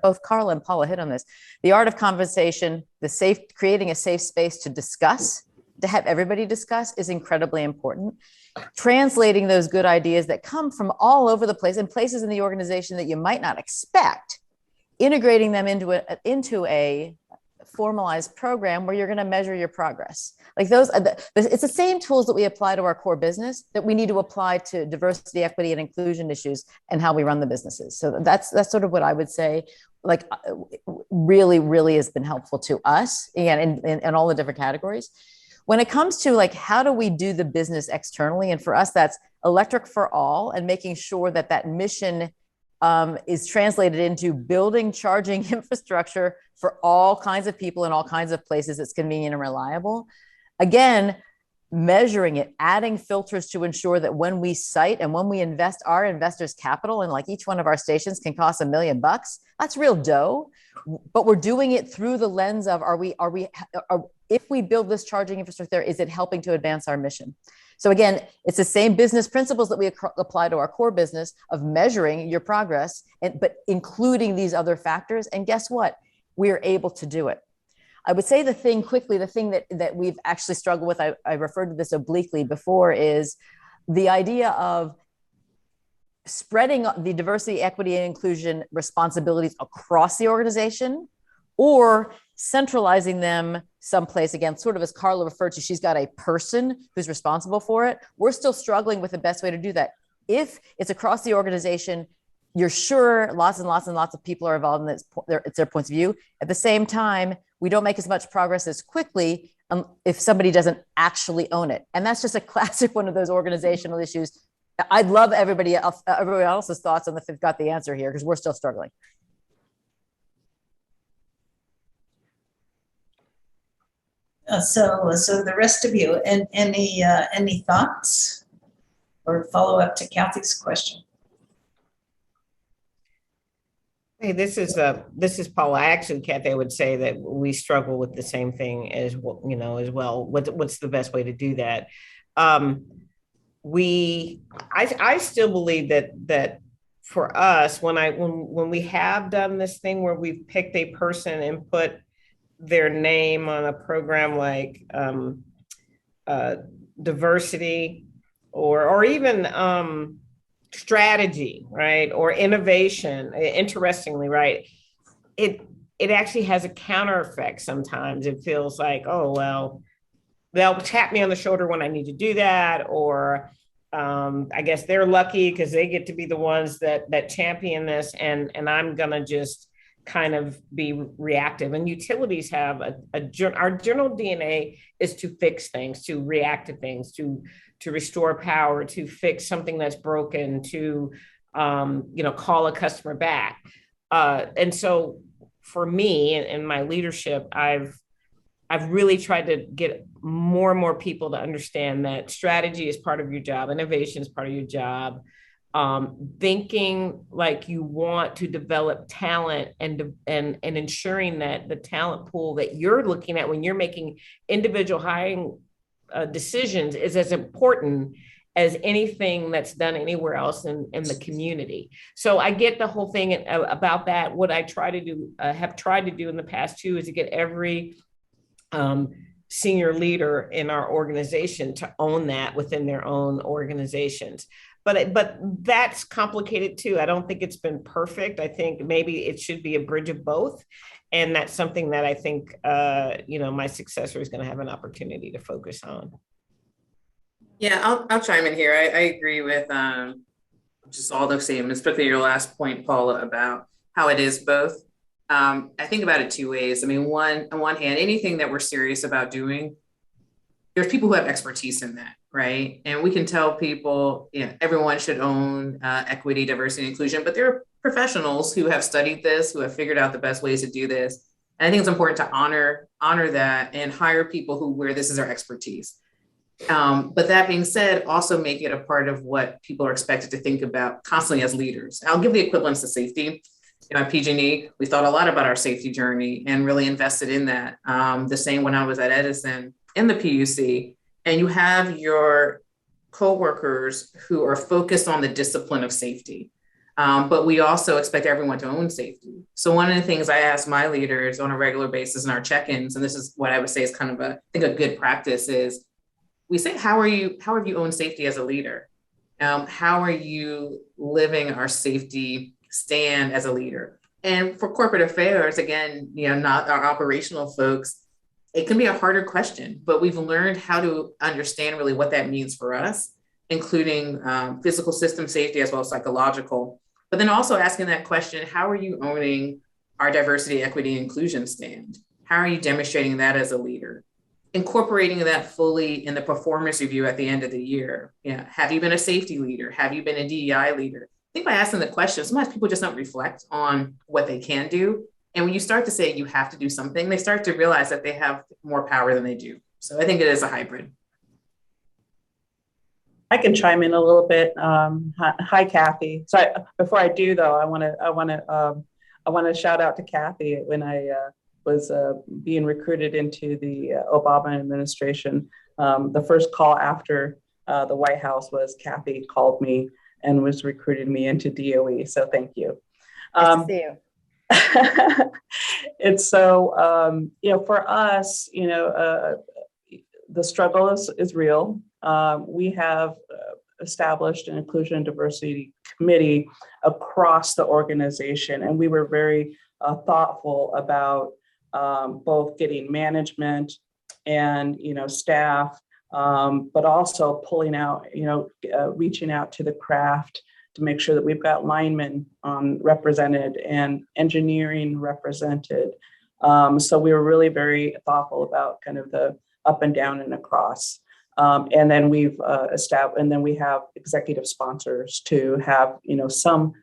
both Carla and Paula hit on this. The art of conversation, creating a safe space to discuss, to have everybody discuss, is incredibly important. Translating those good ideas that come from all over the place and places in the organization that you might not expect, integrating them into a formalized program where you're going to measure your progress. Like it's the same tools that we apply to our core business that we need to apply to diversity, equity, and inclusion issues and how we run the businesses. So that's sort of what I would say, like really, really has been helpful to us, again, in all the different categories. When it comes to like, how do we do the business externally? And for us, that's electric for all, and making sure that mission is translated into building charging infrastructure for all kinds of people in all kinds of places that's convenient and reliable. Again, measuring it, adding filters to ensure that when we site and when we invest our investors' capital, and like each one of our stations can cost $1 million, that's real dough. But we're doing it through the lens of if we build this charging infrastructure, is it helping to advance our mission? So again, it's the same business principles that we apply to our core business of measuring your progress, but including these other factors. And guess what? We're able to do it. I would say the thing that we've actually struggled with, I referred to this obliquely before, is the idea of spreading the diversity, equity, and inclusion responsibilities across the organization, or centralizing them someplace, again, sort of as Carla referred to, she's got a person who's responsible for it. We're still struggling with the best way to do that. If it's across the organization, you're sure lots and lots and lots of people are involved in it's their points of view. At the same time, we don't make as much progress as quickly if somebody doesn't actually own it. And that's just a classic one of those organizational issues. I'd love everybody else's thoughts on if they've got the answer here, because we're still struggling. So the rest of you, and any thoughts or follow up to Cathy's question? Hey, this is Paula. Actually, Cathy, I would say that we struggle with the same thing as well. What's the best way to do that? I still believe that for us, when we have done this thing where we've picked a person and put their name on a program like diversity or even strategy, right? Or innovation, interestingly, right? It actually has a counter effect sometimes. It feels like, oh, well, they'll tap me on the shoulder when I need to do that. Or I guess they're lucky because they get to be the ones that champion this, and I'm gonna just kind of be reactive. And utilities have our general DNA is to fix things, to react to things, to restore power, to fix something that's broken, to call a customer back. And so for me and my leadership, I've really tried to get more and more people to understand that strategy is part of your job, innovation is part of your job. Thinking like you want to develop talent and ensuring that the talent pool that you're looking at when you're making individual hiring decisions is as important as anything that's done anywhere else in the community. So I get the whole thing about that. What I try to do, have tried to do in the past too, is to get every senior leader in our organization to own that within their own organizations. But that's complicated too. I don't think it's been perfect. I think maybe it should be a bridge of both. And that's something that I think, my successor is going to have an opportunity to focus on. Yeah, I'll chime in here. I agree with just all those same, especially your last point, Paula, about how it is both. I think about it two ways. I mean, on one hand, anything that we're serious about doing, there's people who have expertise in that, right? And we can tell people, everyone should own equity, diversity, and inclusion, but there are professionals who have studied this, who have figured out the best ways to do this. And I think it's important to honor that and hire people where this is their expertise. But that being said, also make it a part of what people are expected to think about constantly as leaders. I'll give the equivalence to safety. At PG&E, we thought a lot about our safety journey and really invested in that. The same when I was at Edison in the PUC, and you have your coworkers who are focused on the discipline of safety. But we also expect everyone to own safety. So one of the things I ask my leaders on a regular basis in our check-ins, and this is what I would say is kind of a good practice, is we say, how have you owned safety as a leader? How are you living our safety stand as a leader? And for corporate affairs, again, not our operational folks, it can be a harder question, but we've learned how to understand really what that means for us, including physical system safety as well as psychological. But then also asking that question, how are you owning our diversity, equity, inclusion stand? How are you demonstrating that as a leader? Incorporating that fully in the performance review at the end of the year. Have you been a safety leader? Have you been a DEI leader? I think by asking the question, sometimes people just don't reflect on what they can do. And when you start to say you have to do something, they start to realize that they have more power than they do. So I think it is a hybrid. I can chime in a little bit. Hi, Cathy. So before I do, though, I want to shout out to Cathy. When I was being recruited into the Obama administration, the first call after the White House was Cathy called me and was recruiting me into DOE. So thank you. Nice to see you. It's so, for us, the struggle is real. We have established an inclusion and diversity committee across the organization. And we were very thoughtful about both getting management and, staff, but also pulling out, reaching out to the craft to make sure that we've got linemen represented and engineering represented. So we were really very thoughtful about kind of the up and down and across. And then we've established, and then we have executive sponsors to have, some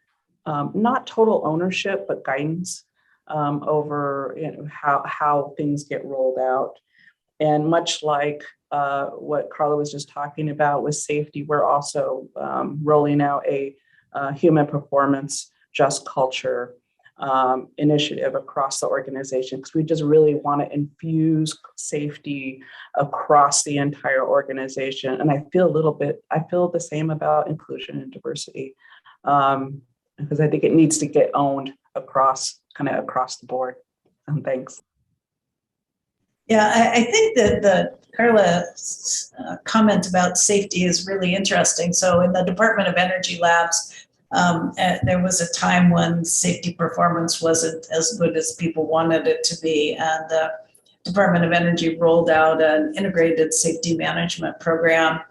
not total ownership, but guidance over how things get rolled out. And much like what Carla was just talking about with safety, we're also rolling out a human performance just culture initiative across the organization, because we just really want to infuse safety across the entire organization. And I feel the same about inclusion and diversity, because I think it needs to get owned across the board. Thanks. Yeah, I think that Carla's comment about safety is really interesting. So in the Department of Energy Labs, there was a time when safety performance wasn't as good as people wanted it to be. And the Department of Energy rolled out an integrated safety management program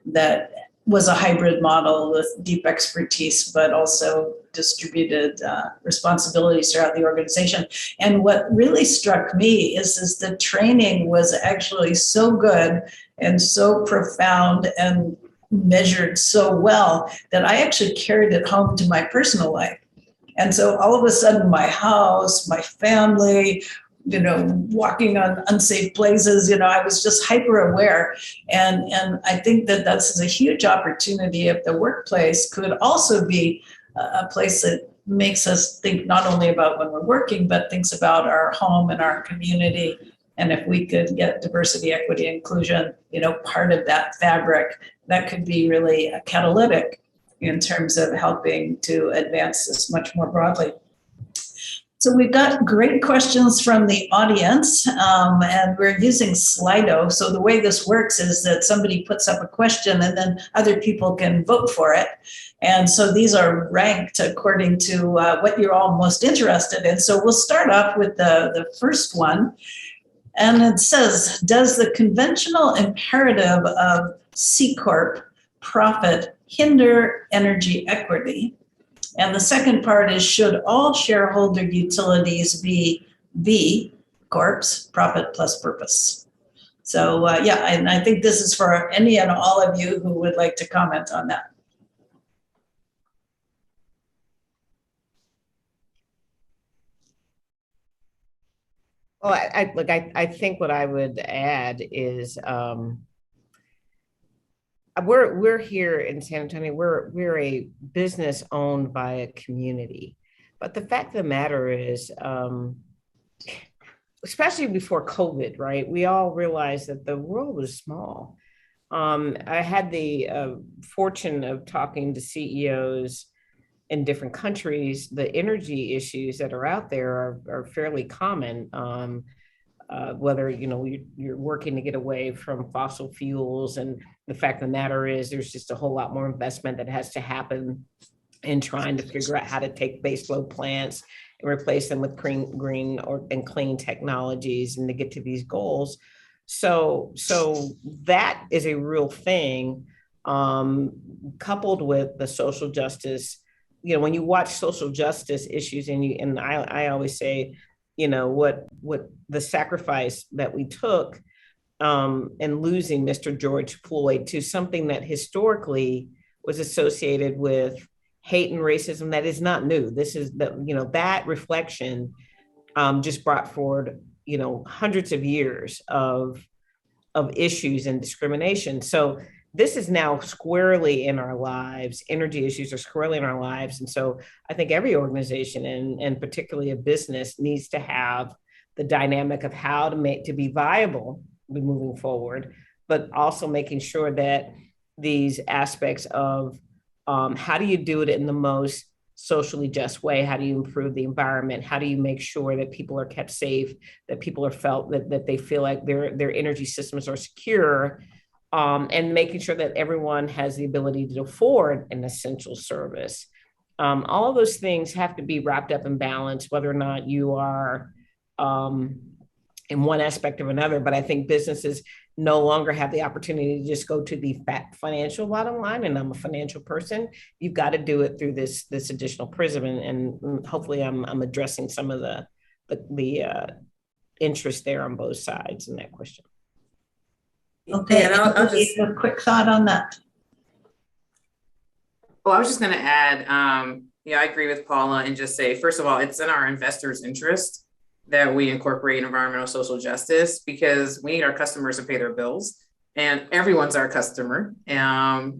that was a hybrid model with deep expertise, but also distributed responsibilities throughout the organization. And what really struck me is the training was actually so good and so profound and measured so well that I actually carried it home to my personal life. And so all of a sudden, my house, my family, walking on unsafe places, I was just hyper aware. And I think that that's a huge opportunity if the workplace could also be a place that makes us think not only about when we're working, but thinks about our home and our community. And if we could get diversity, equity, inclusion, part of that fabric, that could be really a catalytic in terms of helping to advance this much more broadly. So we've got great questions from the audience, and we're using Slido. So the way this works is that somebody puts up a question and then other people can vote for it. And so these are ranked according to what you're all most interested in. So we'll start off with the first one. And it says, does the conventional imperative of C Corp profit hinder energy equity? And the second part is, should all shareholder utilities be V Corps, profit plus purpose? So and I think this is for any and all of you who would like to comment on that. Well, I think what I would add is we're here in San Antonio. We're a business owned by a community, but the fact of the matter is, especially before COVID, right? We all realized that the world was small. I had the fortune of talking to CEOs in different countries. The energy issues that are out there are fairly common. Whether you're working to get away from fossil fuels, and the fact of the matter is there's just a whole lot more investment that has to happen in trying to figure out how to take baseload plants and replace them with green and clean technologies, and to get to these goals. So that is a real thing, coupled with the social justice. When you watch social justice issues, and I always say, what the sacrifice that we took in losing Mr. George Floyd to something that historically was associated with hate and racism that is not new. This is that reflection just brought forward, hundreds of years of issues and discrimination. So this is now squarely in our lives. Energy issues are squarely in our lives. And so I think every organization, and particularly a business, needs to have the dynamic of how to be viable moving forward, but also making sure that these aspects of how do you do it in the most socially just way? How do you improve the environment? How do you make sure that people are kept safe, that people are felt that they feel like their energy systems are secure? and making sure that everyone has the ability to afford an essential service. All of those things have to be wrapped up in balance, whether or not you are in one aspect or another. But I think businesses no longer have the opportunity to just go to the financial bottom line. And I'm a financial person. You've got to do it through this additional prism. And hopefully I'm addressing some of the interest there on both sides in that question. Okay, and I'll just a quick thought on that. Well, I was just going to add, I agree with Paula and just say, first of all, it's in our investors' interest that we incorporate environmental social justice because we need our customers to pay their bills and everyone's our customer. So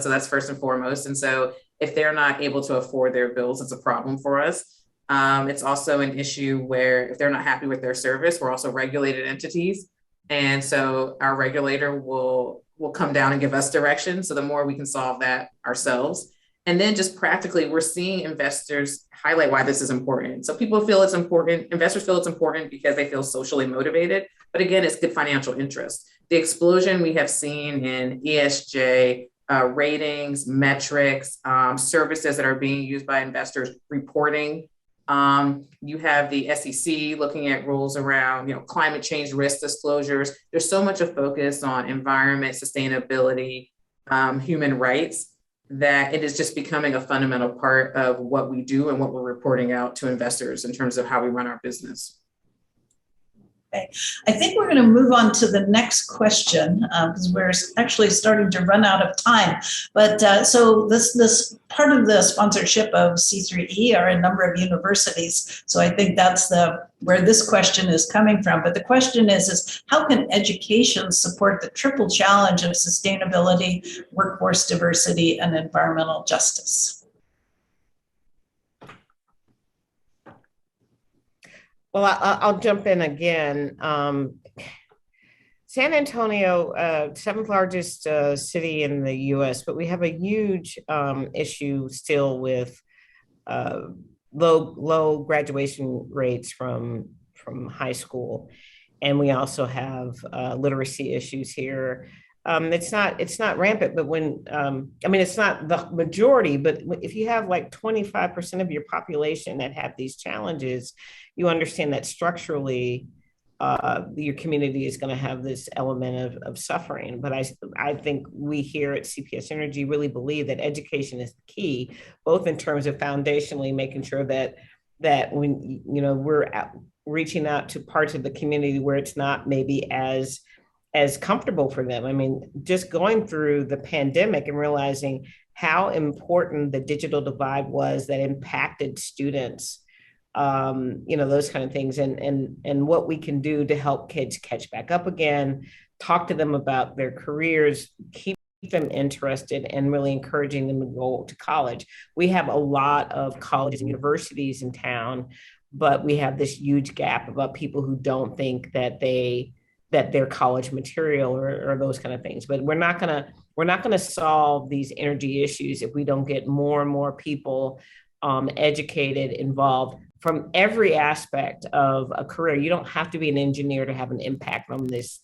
that's first and foremost. And so if they're not able to afford their bills, it's a problem for us. It's also an issue where if they're not happy with their service, we're also regulated entities. And so our regulator will come down and give us direction. So the more we can solve that ourselves. And then just practically, we're seeing investors highlight why this is important. So people feel it's important. Investors feel it's important because they feel socially motivated. But again, it's good financial interest. The explosion we have seen in ESG ratings, metrics, services that are being used by investors reporting. You have the SEC looking at rules around, climate change risk disclosures. There's so much of focus on environment, sustainability, human rights, that it is just becoming a fundamental part of what we do and what we're reporting out to investors in terms of how we run our business. Okay, I think we're going to move on to the next question because we're actually starting to run out of time. But so this part of the sponsorship of C3E are a number of universities. So I think that's where this question is coming from. But the question is how can education support the triple challenge of sustainability, workforce diversity, and environmental justice? Well, I'll jump in again. San Antonio, seventh largest city in the U.S., but we have a huge issue still with low graduation rates from high school, and we also have literacy issues here. It's not rampant, but it's not the majority, but if you have like 25% of your population that have these challenges, you understand that structurally your community is going to have this element of suffering. But I think we here at CPS Energy really believe that education is the key, both in terms of foundationally making sure that when we're reaching out to parts of the community where it's not maybe as comfortable for them. I mean, just going through the pandemic and realizing how important the digital divide was that impacted students, those kind of things, and what we can do to help kids catch back up again, talk to them about their careers, keep them interested, and really encouraging them to go to college. We have a lot of colleges and universities in town, but we have this huge gap about people who don't think that they're college material or those kind of things. But we're not gonna solve these energy issues if we don't get more and more people educated, involved from every aspect of a career. You don't have to be an engineer to have an impact on this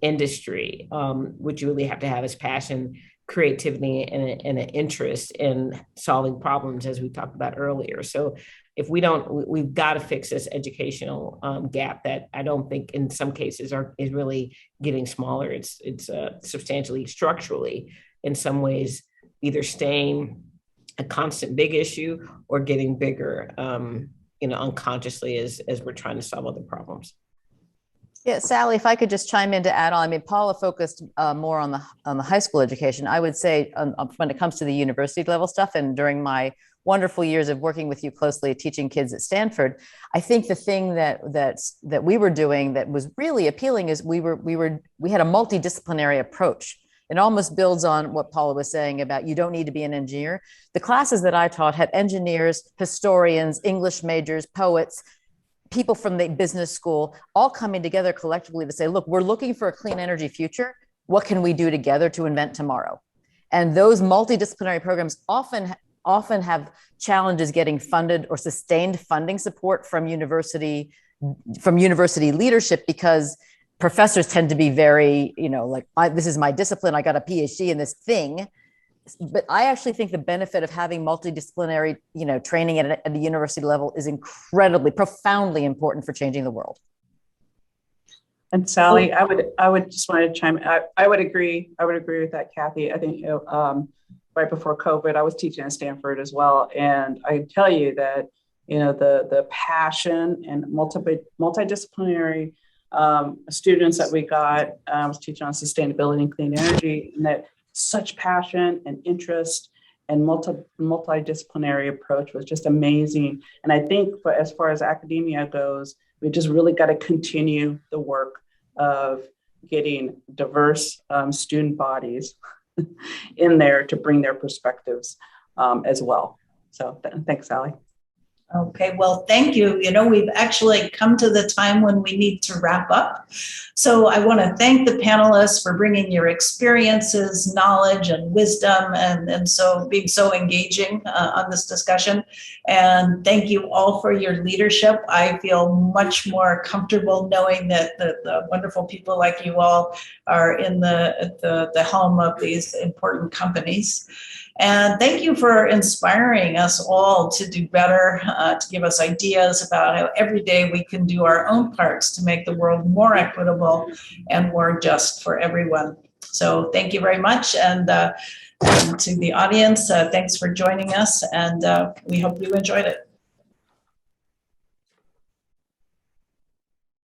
industry. What you really have to have is passion, creativity, and an interest in solving problems, as we talked about earlier. So if we've got to fix this educational gap that I don't think in some cases is really getting smaller. It's substantially structurally in some ways either staying a constant big issue or getting bigger, unconsciously as we're trying to solve other problems. Yeah, Sally, if I could just chime in to add on. I mean, Paula focused more on the high school education. I would say when it comes to the university level stuff, and during my wonderful years of working with you closely, teaching kids at Stanford, I think the thing that we were doing that was really appealing is we had a multidisciplinary approach. It almost builds on what Paula was saying about you don't need to be an engineer. The classes that I taught had engineers, historians, English majors, poets, people from the business school, all coming together collectively to say, look, we're looking for a clean energy future. What can we do together to invent tomorrow? And those multidisciplinary programs often have challenges getting funded or sustained funding support from university leadership, because professors tend to be very, like, this is my discipline. I got a PhD in this thing. But I actually think the benefit of having multidisciplinary, training at the university level is incredibly, profoundly important for changing the world. And Sally, I would just want to chime in. I would agree. I would agree with that, Cathy. I think right before COVID, I was teaching at Stanford as well, and I can tell you that the passion and multidisciplinary students that we got. I was teaching on sustainability and clean energy, and that such passion and interest and multidisciplinary approach was just amazing. And I think as far as academia goes, we just really got to continue the work of getting diverse student bodies in there to bring their perspectives as well. So thanks, Sally. Okay, well, thank you. We've actually come to the time when we need to wrap up. So I want to thank the panelists for bringing your experiences, knowledge, and wisdom, and so being so engaging on this discussion. And thank you all for your leadership. I feel much more comfortable knowing that the wonderful people like you all are in the helm of these important companies. And thank you for inspiring us all to do better, to give us ideas about how every day we can do our own parts to make the world more equitable and more just for everyone. So thank you very much. And to the audience, thanks for joining us. And we hope you enjoyed it.